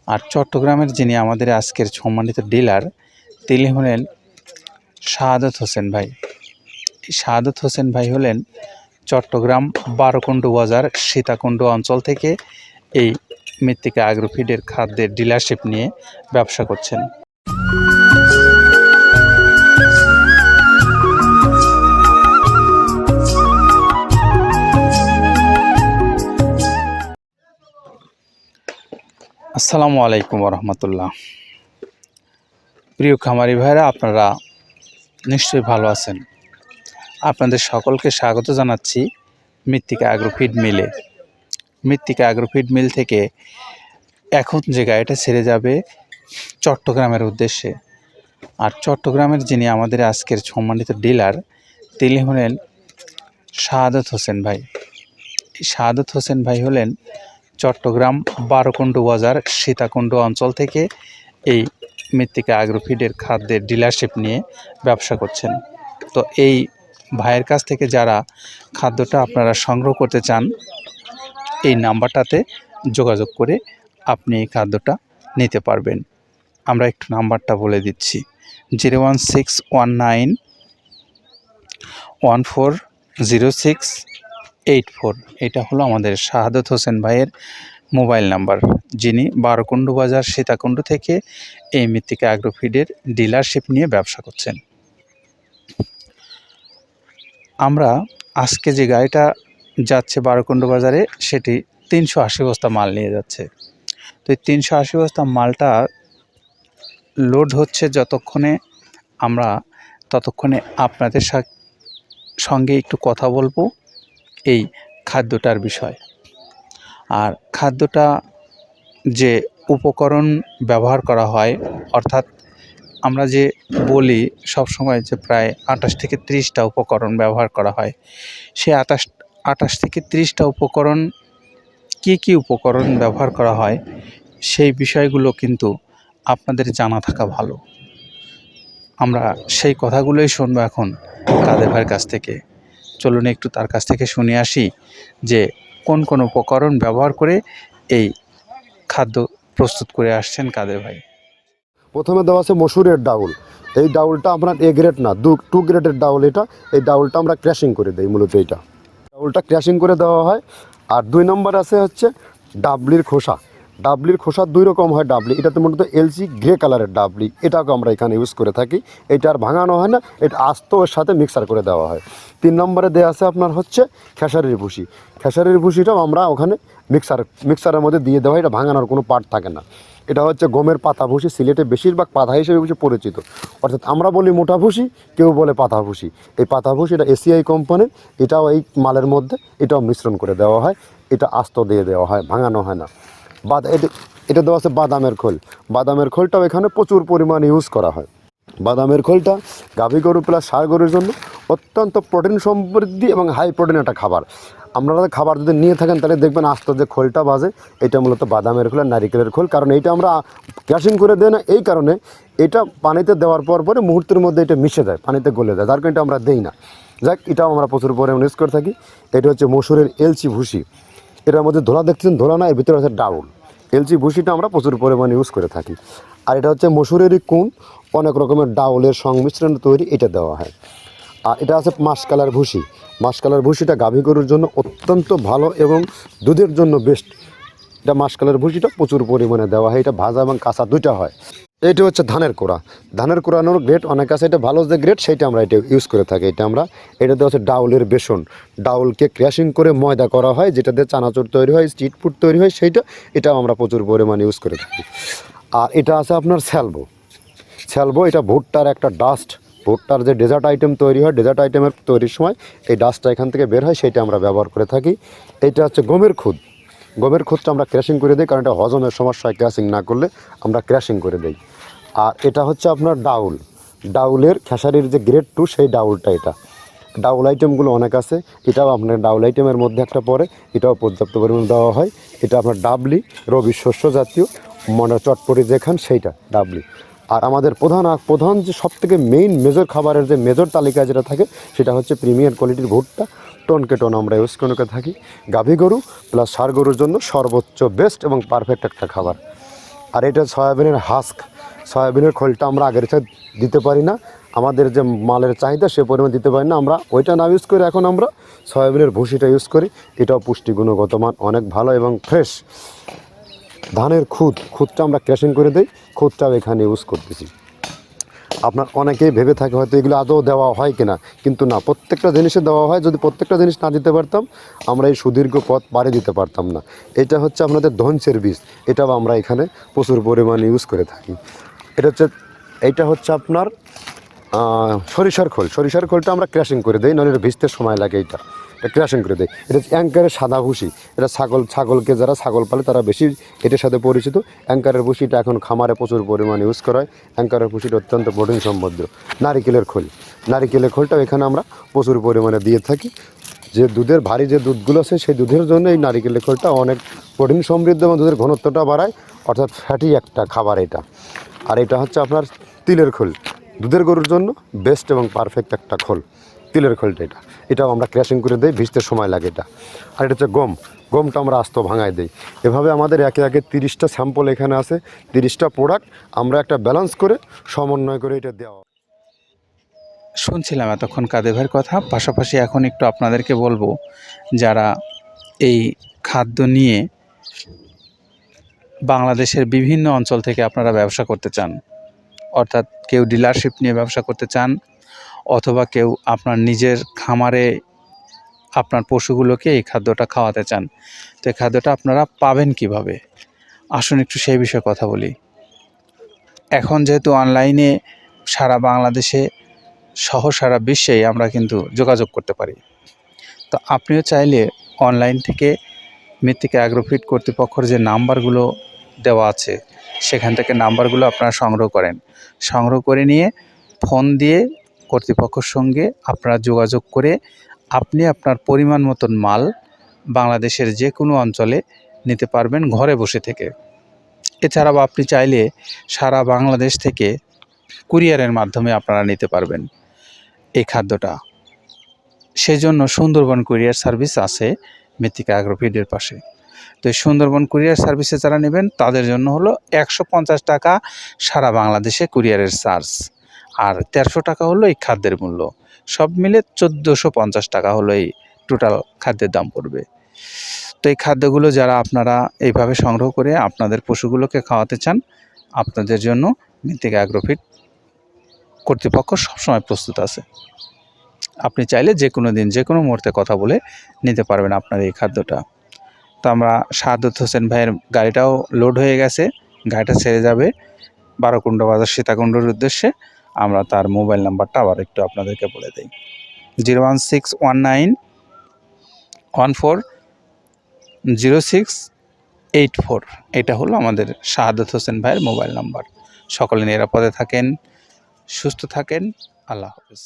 আর চট্টগ্রামের যিনি আমাদের আজকের সম্মানিত ডিলার তিনি হলেন শাহাদত হোসেন ভাই। এই শাহাদত হোসেন ভাই হলেন চট্টগ্রাম বারোকুণ্ডু বাজার সীতাকুণ্ড অঞ্চল থেকে এই মৃত্তিকা অ্যাগ্রোফিডের খাদ্যের ডিলারশিপ নিয়ে ব্যবসা করছেন। আসসালামু আলাইকুম রহমতুল্লাহ। প্রিয় খামারি ভাইরা, আপনারা নিশ্চয়ই ভালো আছেন। আপনাদের সকলকে স্বাগত জানাচ্ছি মৃত্তিকা অ্যাগ্রোফিড মিলে। মৃত্তিকা অ্যাগ্রোফিড মিল থেকে এখন যে গাড়িটা ছেড়ে যাবে চট্টগ্রামের উদ্দেশ্যে। আর চট্টগ্রামের যিনি আমাদের আজকের সম্মানিত ডিলার তিনি হলেন শাহাদত হোসেন ভাই। এই শাহাদত হোসেন ভাই হলেন চট্টগ্রাম বারোকুণ্ডু বাজার সীতাকুণ্ড অঞ্চল থেকে এই মৃত্তিকা অ্যাগ্রোফিডের খাদ্যের ডিলারশিপ নিয়ে ব্যবসা করছেন। তো এই ভাইয়ের কাছ থেকে যারা খাদ্যটা আপনারা সংগ্রহ করতে চান, এই নাম্বারটাতে যোগাযোগ করে আপনি এই খাদ্যটা নিতে পারবেন। আমরা একটু নাম্বারটা বলে দিচ্ছি, 01619140684। এটা হলো আমাদের শাহাদত হোসেন ভাইয়ের মোবাইল নাম্বার, যিনি বারোকুণ্ডু বাজার সীতাকুণ্ড থেকে এই মৃত্তিকা অ্যাগ্রোফিডের ডিলারশিপ নিয়ে ব্যবসা করছেন। আমরা আজকে যে গাড়িটা যাচ্ছে বারোকুণ্ডু বাজারে, সেটি 380 বস্তা মাল নিয়ে যাচ্ছে। তো এই 380 বস্তা মালটা লোড হচ্ছে যতক্ষণে, আমরা ততক্ষণে আপনাদের সঙ্গে একটু কথা বলবো এই খাদ্যটার বিষয়। আর খাদ্যটা যে উপকরণ ব্যবহার করা হয়, অর্থাৎ আমরা যে বলি সবসময় যে প্রায় 28 থেকে 30টা উপকরণ ব্যবহার করা হয়, সেই 28 থেকে 30টা উপকরণ কি উপকরণ ব্যবহার করা হয় সেই বিষয়গুলো কিন্তু আপনাদের জানা থাকা ভালো। আমরা সেই কথাগুলোই শুনবো এখন কাদের ভাইয়ের কাছ থেকে। চলুন একটু তার কাছ থেকে শুনে আসি যে কোন কোন উপকরণ ব্যবহার করে এই খাদ্য প্রস্তুত করে আসছেন কাদের ভাই। প্রথমে দেওয়া আছে মসুরের ডাউল। এই ডাউলটা আপনার এ গ্রেড না, 2 গ্রেডের ডাউল এটা। এই ডাউলটা আমরা ক্র্যাশিং করে দিই, মূলত এইটা ডাউলটা ক্র্যাশিং করে দেওয়া হয়। আর 2 নম্বর আছে হচ্ছে ডাবলির খোসা। ডাবলির খোসা 2 রকম হয় ডাবলি, এটাতে মূলত এলসি গ্রে কালারের ডাবলি, এটাকে আমরা এখানে ইউজ করে থাকি। এটা আর ভাঙানো হয় না, এটা আস্ত ওর সাথে মিক্সার করে দেওয়া হয়। 3 নম্বরে দেওয়া আছে আপনার হচ্ছে খেসারির ভুসি। খেসারির ভুসিটাও আমরা ওখানে মিক্সারের মধ্যে দিয়ে দেওয়া হয়, এটা ভাঙানোর কোনো পার্ট থাকে না। এটা হচ্ছে গমের পাতা ভুসি, সিলেটে বেশিরভাগ পাতা হিসেবে পরিচিত। অর্থাৎ আমরা বলি মোটা ভুসি, কেউ বলে পাতা ভুসি। এই পাতা ভুসি এটা এসিআই কোম্পানির, এটাও এই মালের মধ্যে এটাও মিশ্রণ করে দেওয়া হয়, এটা আস্ত দিয়ে দেওয়া হয়, ভাঙানো হয় না। এটা দেওয়া আছে বাদামের খোল। বাদামের খোলটাও এখানে প্রচুর পরিমাণে ইউজ করা হয়। বাদামের খোলটা গাভী গরু প্লাস ষাঁড় গরুর জন্য অত্যন্ত প্রোটিন সমৃদ্ধি এবং হাই প্রোটিন একটা খাবার। আপনারা খাবার যদি নিয়ে থাকেন তাহলে দেখবেন আস্ত যে খোলটা বাজে, এটা মূলত বাদামের খোল আর নারিকেলের খোল। কারণ এইটা আমরা ক্র্যাশিং করে দেয় না, এই কারণে এটা পানিতে দেওয়ার পরে মুহূর্তের মধ্যে এটা মিশে যায়, পানিতে গলে যায়, যার কারণে এটা আমরা দেই না। যাক, এটাও আমরা প্রচুর পরিমাণে ইউজ করে থাকি। এটা হচ্ছে মসুরের এলচি ভুসি। এটার মধ্যে ধোলা দেখছেন, ধোলা না, এর ভিতরে আছে ডাউল। এলচি ভুসিটা আমরা প্রচুর পরিমাণে ইউজ করে থাকি। আর এটা হচ্ছে মসুরেরই কুন, অনেক রকমের ডাউলের সংমিশ্রণ তৈরি, এটা দেওয়া হয়। আর এটা আছে মাসকালার ভুসি। মাসকালার ভুসিটা গাভী গরুর জন্য অত্যন্ত ভালো এবং দুধের জন্য বেস্ট। এটা মাসকালার ভুসিটা প্রচুর পরিমাণে দেওয়া হয়, এটা ভাজা এবং কাঁচা দুইটা হয়। এইটা হচ্ছে ধানের কোড়া। ধানের কোড়ানোর গ্রেড অনেক আছে, এটা ভালো যে গ্রেড সেইটা আমরা এটা ইউজ করে থাকি। এটা দেওয়া হচ্ছে ডাউলের বেসন। ডাউলকে ক্র্যাশিং করে ময়দা করা হয়, যেটা দিয়ে চানাচুর তৈরি হয়, স্ট্রিট ফুড তৈরি হয়, এটাও আমরা প্রচুর পরিমাণে ইউজ করে থাকি। আর এটা আছে আপনার স্যালবো। এটা ভুট্টার একটা ডাস্ট। ভুট্টার যে ডেজার্ট আইটেম তৈরি হয়, ডেজার্ট আইটেমের তৈরির সময় এই ডাস্টটা এখান থেকে বের হয়, সেইটা আমরা ব্যবহার করে থাকি। এটা হচ্ছে গমের খুদ। গমের খুদটা আমরা ক্র্যাশিং করে দিই, কারণ এটা হজমের সমস্যা হয়, ক্র্যাশিং না করলে আমরা ক্র্যাশিং করে দিই। আর এটা হচ্ছে আপনার ডাউলের খেসারির যে গ্রেড 2, সেই ডাউলটা। এটা ডাউল আইটেমগুলো অনেক আছে, এটাও আপনার ডাউল আইটেমের মধ্যে একটা পড়ে, এটাও পর্যাপ্ত পরিমাণে দেওয়া হয়। এটা আপনার ডাবলি, রবি শস্য জাতীয়, মনে চটপটি যেখান সেইটা ডাবলি। আর আমাদের প্রধান যে সবথেকে মেইন মেজর খাবারের যে মেজর তালিকায় যেটা থাকে, সেটা হচ্ছে প্রিমিয়ার কোয়ালিটির ভুট্টা। টনকে টন আমরা ইউজ করে থাকি। গাভী গরু প্লাস ষাঁড় গরুর জন্য সর্বোচ্চ বেস্ট এবং পারফেক্ট একটা খাবার। আর এটা সয়াবিনের হাস্ক, সয়াবিনের খোলটা আমরা আগের সাথে দিতে পারি না, আমাদের যে মালের চাহিদা সে পরিমাণ দিতে পারি না, আমরা ওইটা না ইউজ করে এখন আমরা সয়াবিনের ভুসিটা ইউজ করি। এটাও পুষ্টি গুণগত মান অনেক ভালো এবং ফ্রেশ। ধানের খুদটা আমরা ক্র্যাশিং করে দিই, খুদটাও এখানে ইউজ করতেছি। আপনার অনেকেই ভেবে থাকে হয়তো এগুলো আদৌ দেওয়া হয় কিনা, কিন্তু না, প্রত্যেকটা জিনিসে দেওয়া হয়। যদি প্রত্যেকটা জিনিস না দিতে পারতাম আমরা এই সুদীর্ঘ পথ পাড়ি দিতে পারতাম না। এটা হচ্ছে আপনাদের ধনসের বীজ, এটাও আমরা এখানে প্রচুর পরিমাণে ইউজ করে থাকি। এইটা হচ্ছে আপনার সরিষার খোল। সরিষার খোলটা আমরা ক্র্যাশিং করে দিই, নাহলে এটা ভিজতে সময় লাগে। এটা ক্র্যাশিং করে দেয়। এটা অ্যাঙ্কারের সাদা ভুসি, এটা ছাগলকে যারা ছাগল পালে তারা বেশি এটার সাথে পরিচিত। অ্যাঙ্কারের ভুসিটা এখন খামারে প্রচুর পরিমাণে ইউজ করা হয়। অ্যাঙ্কারের ভুসিটা অত্যন্ত প্রোটিন সমৃদ্ধ। নারিকেলের খোলটাও এখানে আমরা প্রচুর পরিমাণে দিয়ে থাকি। যে দুধের ভারী যে দুধগুলো আছে সেই দুধের জন্য এই নারিকেলের খোলটা অনেক প্রোটিন সমৃদ্ধ এবং দুধের ঘনত্বটা বাড়ায়, অর্থাৎ ফ্যাটি একটা খাবার এটা। আর এটা হচ্ছে আপনার তিলের খোল, দুধের গরুর জন্য বেস্ট এবং পারফেক্ট একটা খোল, তিলের খোলটা। এটাও আমরা ক্র্যাশিং করে দিই, ভিজতে সময় লাগে এটা। আর এটা হচ্ছে গমটা আমরা আস্ত ভাঙায় দিই। এভাবে আমাদের একে একে 30টা স্যাম্পল এখানে আছে, 30টা প্রোডাক্ট আমরা একটা ব্যালেন্স করে সমন্বয় করে এটা দেওয়া। শুনছিলাম এতক্ষণ কাদের ভাইয়ের কথা, পাশাপাশি এখন একটু আপনাদেরকে বলবো যারা এই খাদ্য নিয়ে বাংলাদেশের বিভিন্ন অঞ্চল থেকে আপনারা ব্যবসা করতে চান, অর্থাৎ কেউ ডিলারশিপ নিয়ে ব্যবসা করতে চান, অথবা কেউ আপনার নিজের খামারে আপনার পশুগুলোকে এই খাদ্যটা খাওয়াতে চান, তো এই খাদ্যটা আপনারা পাবেন কিভাবে? আসুন একটু সেই বিষয়ে কথা বলি। এখন যেহেতু অনলাইনে সারা বাংলাদেশে সহ সারা বিশ্বেই আমরা কিন্তু যোগাযোগ করতে পারি, তো আপনিও চাইলে অনলাইন থেকে মৃত্তিকা অ্যাগ্রোফিট কর্তৃপক্ষের যে নাম্বারগুলো দেওয়া আছে সেখান থেকে নাম্বারগুলো আপনারা সংগ্রহ করে নিয়ে ফোন দিয়ে কর্তৃপক্ষের সঙ্গে আপনারা যোগাযোগ করে আপনি আপনার পরিমাণ মতন মাল বাংলাদেশের যে কোনো অঞ্চলে নিতে পারবেন ঘরে বসে থেকে। এছাড়াও আপনি চাইলে সারা বাংলাদেশ থেকে কুরিয়ারের মাধ্যমে আপনারা নিতে পারবেন এই খাদ্যটা। সেজন্য সুন্দরবন কুরিয়ার সার্ভিস আছে মৃত্তিকা অ্যাগ্রোফিটের পাশে। তো এই সুন্দরবন কুরিয়ার সার্ভিসে যারা নেবেন তাদের জন্য হলো 150 টাকা সারা বাংলাদেশে কুরিয়ারের চার্জ, আর 150 টাকা হলো এই খাদ্যের মূল্য। সব মিলে 1450 টাকা হলো এই টোটাল খাদ্যের দাম পড়বে। তো এই খাদ্যগুলো যারা আপনারা এইভাবে সংগ্রহ করে আপনাদের পশুগুলোকে খাওয়াতে চান, আপনাদের জন্য মৃত্তিকা অ্যাগ্রোফিট কর্তৃপক্ষ সবসময় প্রস্তুত আছে। আপনি চাইলে যে কোনো দিন যে কোনো মুহূর্তে কথা বলে নিতে পারবেন আপনার এই খাদ্যটা। তো আমরা সাহাদত হোসেন ভাইয়ের গাড়িটাও লোড হয়ে গেছে, গাড়িটা ছেড়ে যাবে বারোকুণ্ড বাজার সীতাকুণ্ডের উদ্দেশ্যে। আমরা তার মোবাইল নাম্বারটা আবার একটু আপনাদেরকে বলে দিই, 01619140684। এটা হলো আমাদের সাহাদত হোসেন ভাইয়ের মোবাইল নাম্বার। সকলে নিরাপদে থাকেন, সুস্থ থাকেন, আল্লাহ হাফেজ।